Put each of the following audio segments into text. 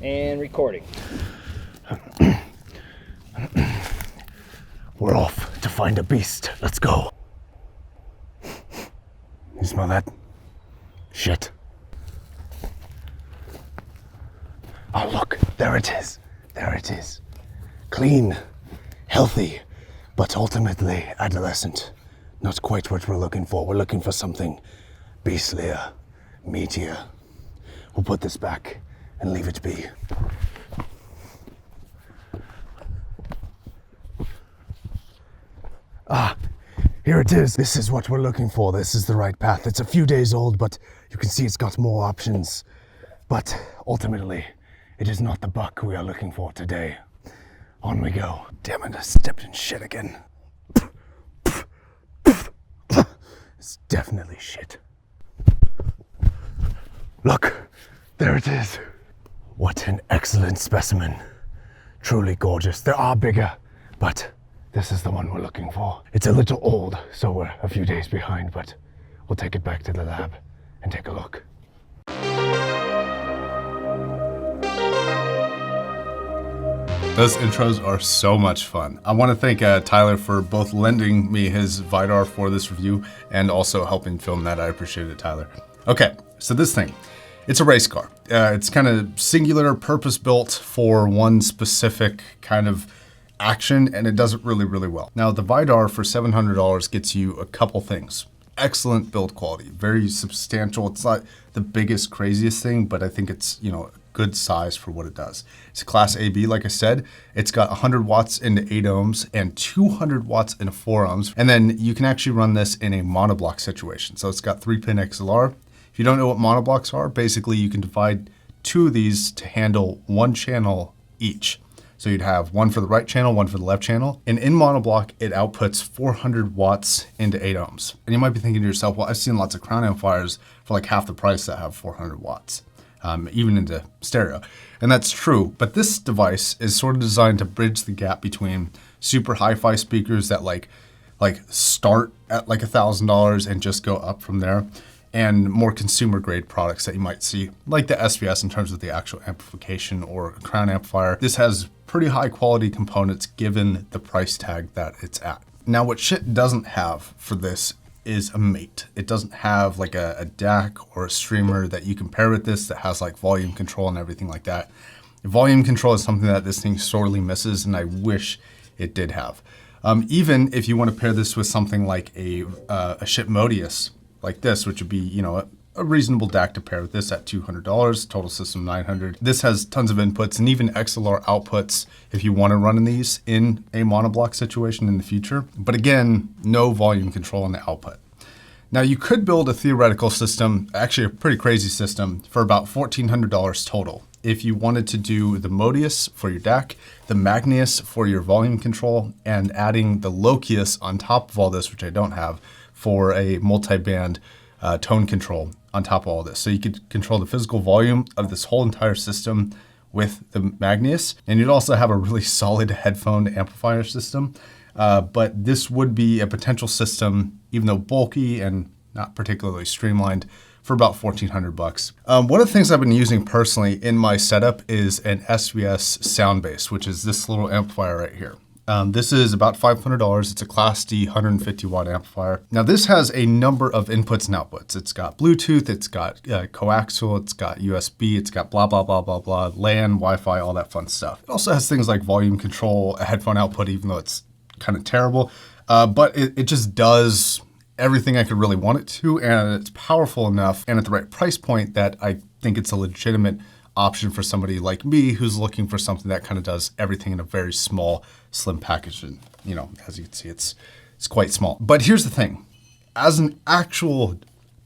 And recording. We're off to find a beast. Let's go. You smell that? Shit. Oh, look. There it is. There it is. Clean, healthy, but ultimately adolescent. Not quite what we're looking for. We're looking for something beastlier, meatier. We'll put this back and leave it be. Ah, here it is. This is what we're looking for. This is the right path. It's a few days old, but you can see it's got more options. But ultimately, it is not the buck we are looking for today. On we go. Damn it, I stepped in shit again. It's definitely shit. Look, there it is. What an excellent specimen. Truly gorgeous. There are bigger, but this is the one we're looking for. It's a little old, so we're a few days behind, but we'll take it back to the lab and take a look. Those intros are so much fun. I want to thank Tyler for both lending me his Vidar for this review and also helping film that. I appreciate it, Tyler. Okay, so this thing, it's a race car. It's kind of singular, purpose-built for one specific kind of action, and it does it really, really well. Now, the Vidar for $700 gets you a couple things. Excellent build quality, very substantial. It's not the biggest, craziest thing, but I think it's, you know, good size for what it does. It's a class AB, like I said. It's got 100 watts into 8 ohms and 200 watts into 4 ohms. And then you can actually run this in a monoblock situation. So it's got 3-pin XLR. If you don't know what monoblocks are, basically you can divide 2 of these to handle 1 channel each. So you'd have 1 for the right channel, 1 for the left channel. And in monoblock, it outputs 400 watts into 8 ohms. And you might be thinking to yourself, well, I've seen lots of crown amplifiers for like half the price that have 400 watts. Even into stereo. And that's true, but this device is sort of designed to bridge the gap between super hi-fi speakers that like start at like $1,000 and just go up from there, and more consumer grade products that you might see, like the SBS in terms of the actual amplification or a crown amplifier. This has pretty high quality components given the price tag that it's at. Now, what Schiit doesn't have for this is a mate. It doesn't have like a DAC or a streamer that you can pair with this that has like volume control and everything like that. Volume control is something that this thing sorely misses, and I wish it did have. Even if you want to pair this with something like a Schiit Modius like this, which would be, you know, a reasonable DAC to pair with this at $200, total system $900. This has tons of inputs and even XLR outputs if you want to run in these in a monoblock situation in the future. But again, no volume control on the output. Now you could build a theoretical system, actually a pretty crazy system, for about $1,400 total. If you wanted to do the Modius for your DAC, the Magnius for your volume control, and adding the Lokius on top of all this, which I don't have, for a multi-band tone control on top of all this. So you could control the physical volume of this whole entire system with the Magnius, and you'd also have a really solid headphone amplifier system. But this would be a potential system, even though bulky and not particularly streamlined, for about $1,400. One of the things I've been using personally in my setup is an SBS Soundbase, which is this little amplifier right here. This is about $500. It's a Class D 150 watt amplifier. Now this has a number of inputs and outputs. It's got Bluetooth, it's got coaxial, it's got USB, it's got blah, blah, blah, blah, blah, LAN, Wi-Fi, all that fun stuff. It also has things like volume control, a headphone output, even though it's kind of terrible. But it just does everything I could really want it to, and it's powerful enough and at the right price point that I think it's a legitimate option for somebody like me who's looking for something that kind of does everything in a very small, slim package. And, you know, as you can see, it's quite small. But here's the thing. As an actual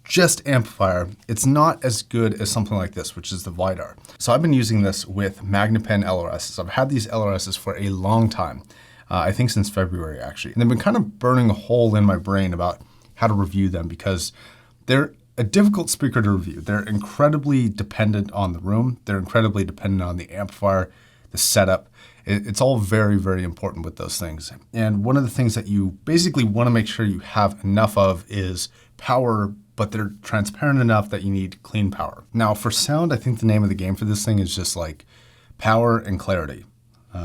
just amplifier, it's not as good as something like this, which is the Vidar. So I've been using this with Magnepen LRSs. I've had these LRSs for a long time. I think since February, actually. And they've been kind of burning a hole in my brain about how to review them because they're a difficult speaker to review. They're incredibly dependent on the room. They're incredibly dependent on the amplifier, the setup. It's all very, very important with those things. And one of the things that you basically want to make sure you have enough of is power, but they're transparent enough that you need clean power. Now for sound, I think the name of the game for this thing is just like Power and clarity.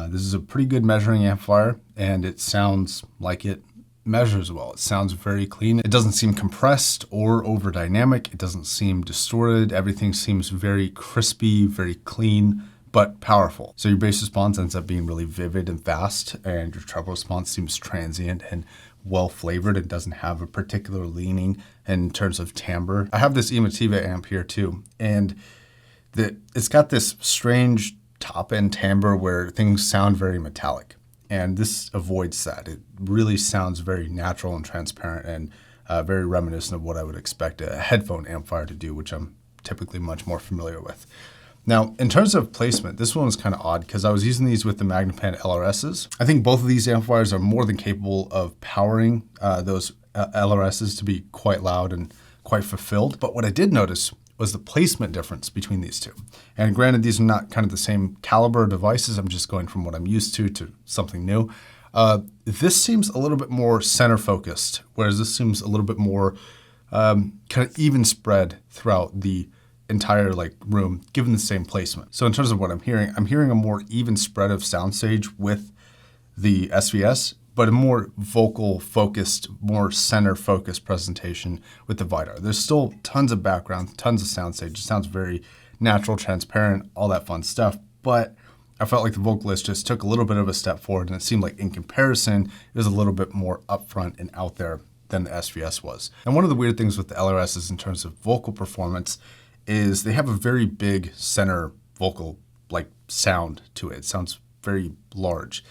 This is a pretty good measuring amplifier, and it sounds like it measures well. It sounds very clean. It doesn't seem compressed or over dynamic. It doesn't seem distorted. Everything seems very crispy, very clean, but powerful. So your bass response ends up being really vivid and fast, and your treble response seems transient and well flavored. It doesn't have a particular leaning in terms of timbre. I have this Emotiva amp here too, and it's got this strange top end timbre where things sound very metallic. And this avoids that. It really sounds very natural and transparent and very reminiscent of what I would expect a headphone amplifier to do, which I'm typically much more familiar with. Now, in terms of placement, this one was kind of odd because I was using these with the Magnepan LRSs. I think both of these amplifiers are more than capable of powering those LRSs to be quite loud and quite fulfilled. But what I did notice was the placement difference between these two. And granted, these are not kind of the same caliber devices. I'm just going from what I'm used to something new. This seems a little bit more center focused, whereas this seems a little bit more kind of even spread throughout the entire room, given the same placement. So in terms of what I'm hearing a more even spread of soundstage with the SVS, but a more vocal focused, more center focused presentation with the Vidar. There's still tons of background, tons of soundstage. It sounds very natural, transparent, all that fun stuff. But I felt like the vocalist just took a little bit of a step forward, and it seemed like in comparison, it was a little bit more upfront and out there than the SVS was. And one of the weird things with the LRSs in terms of vocal performance is they have a very big center vocal sound to it. It sounds very large.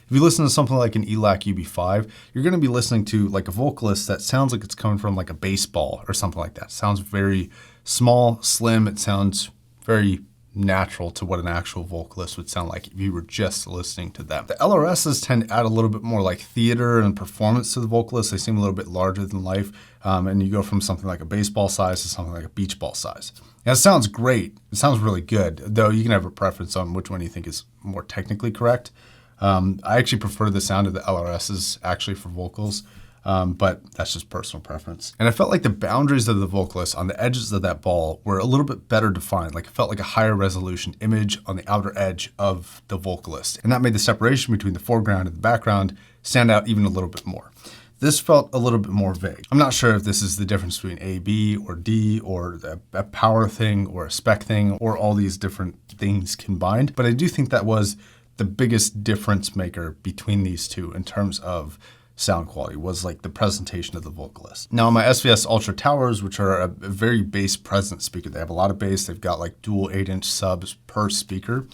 If you listen to something like an ELAC UB5, you're going to be listening to a vocalist that sounds like it's coming from a baseball or something like that. It sounds very small, slim. It sounds very natural to what an actual vocalist would sound like if you were just listening to them. The LRSs tend to add a little bit more theater and performance to the vocalist. They seem a little bit larger than life, and you go from something like a baseball size to something like a beach ball size. Now, it sounds great. It sounds really good, though you can have a preference on which one you think is more technically correct. I actually prefer the sound of the LRSs actually for vocals, but that's just personal preference. And I felt like the boundaries of the vocalist on the edges of that ball were a little bit better defined. It felt like a higher resolution image on the outer edge of the vocalist. And that made the separation between the foreground and the background stand out even a little bit more. This felt a little bit more vague. I'm not sure if this is the difference between A, B, or D, or a power thing, or a spec thing, or all these different things combined, but I do think that was the biggest difference maker between these two in terms of sound quality was the presentation of the vocalist. Now my SVS Ultra Towers, which are a very bass present speaker, they have a lot of bass. They've got dual 8-inch subs per speaker.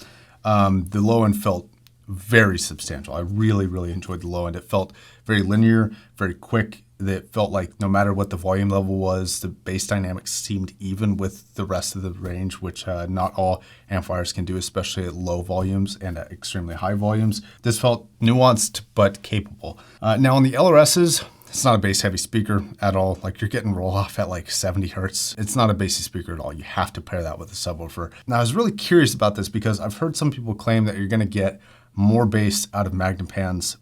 The low end felt very substantial. I really, really enjoyed the low end. It felt very linear, very quick. It felt like no matter what the volume level was, the bass dynamics seemed even with the rest of the range, which not all amplifiers can do, especially at low volumes and at extremely high volumes. This felt nuanced but capable. Now on the LRSs, it's not a bass heavy speaker at all. You're getting roll off at 70 hertz. It's not a bassy speaker at all. You have to pair that with a subwoofer. Now I was really curious about this because I've heard some people claim that you're gonna get more bass out of Magnepans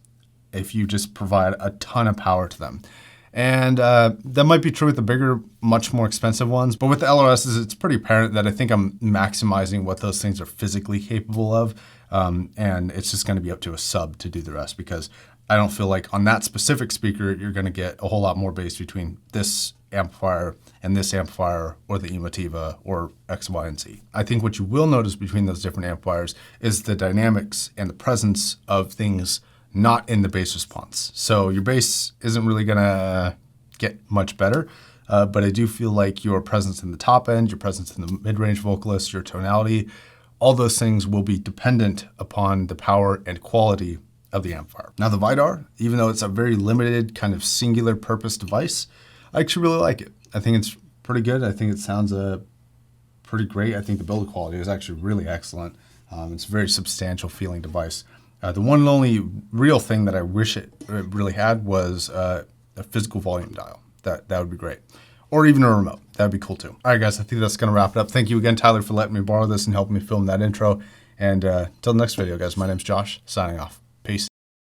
if you just provide a ton of power to them. And that might be true with the bigger, much more expensive ones. But with the LRSs, it's pretty apparent that I think I'm maximizing what those things are physically capable of. And it's just going to be up to a sub to do the rest, because I don't feel like on that specific speaker, you're going to get a whole lot more bass between this amplifier and this amplifier, or the Emotiva, or X, Y, and Z. I think what you will notice between those different amplifiers is the dynamics and the presence of things not in the bass response. So your bass isn't really gonna get much better, but I do feel like your presence in the top end, your presence in the mid-range vocalist, your tonality, all those things will be dependent upon the power and quality of the amplifier. Now the Vidar, even though it's a very limited kind of singular purpose device, I actually really like it. I think it's pretty good. I think it sounds pretty great. I think the build quality is actually really excellent. It's a very substantial feeling device. The one and only real thing that I wish it really had was a physical volume dial. That would be great. Or even a remote. That would be cool too. All right, guys, I think that's going to wrap it up. Thank you again, Tyler, for letting me borrow this and helping me film that intro. And till the next video, guys, my name's Josh, signing off.